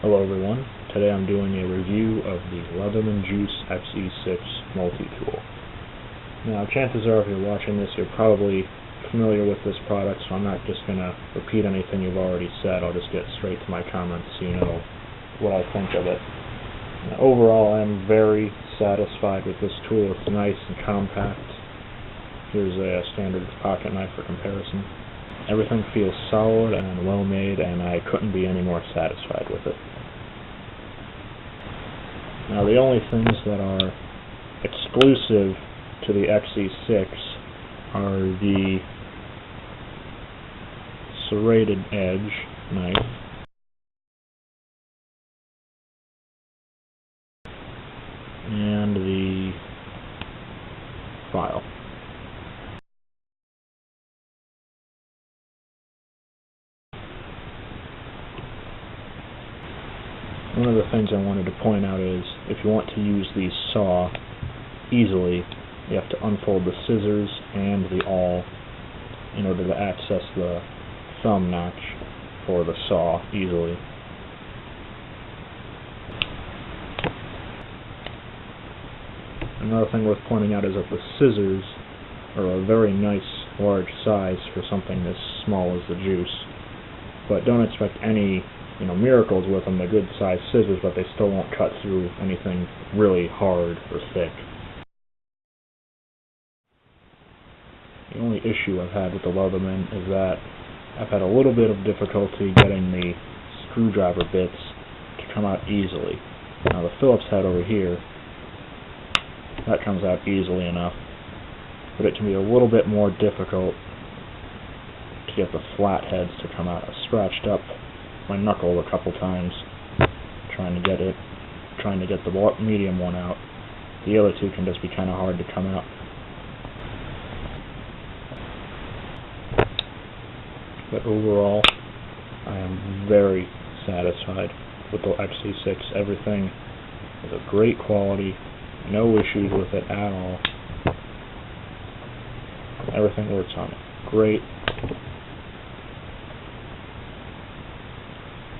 Hello everyone, today I'm doing a review of the Leatherman Juice XE6 Multitool. Now chances are if you're watching this you're probably familiar with this product, so I'm not just going to repeat anything you've already said. I'll just get straight to my comments so you know what I think of it. Now, overall I'm very satisfied with this tool. It's nice and compact. Here's a standard pocket knife for comparison. Everything feels solid and well made, and I couldn't be any more satisfied with it. Now the only things that are exclusive to the XE6 are the serrated edge knife and the file. One of the things I wanted to point out is, if you want to use the saw easily, you have to unfold the scissors and the awl in order to access the thumb notch for the saw easily. Another thing worth pointing out is that the scissors are a very nice large size for something as small as the juice, but don't expect any miracles with them. They're good sized scissors, but they still won't cut through anything really hard or thick. The only issue I've had with the Leatherman is that I've had a little bit of difficulty getting the screwdriver bits to come out easily. Now the Phillips head over here, that comes out easily enough, but it can be a little bit more difficult to get the flatheads to come out. I scratched up my knuckle a couple times trying to get the medium one out. The other two can just be kind of hard to come out. But overall, I am very satisfied with the XE6. Everything is of great quality, no issues with it at all. Everything works on it great.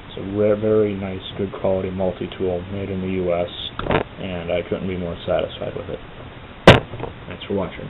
It's a very nice, good quality multi-tool made in the US, and I couldn't be more satisfied with it. Thanks for watching.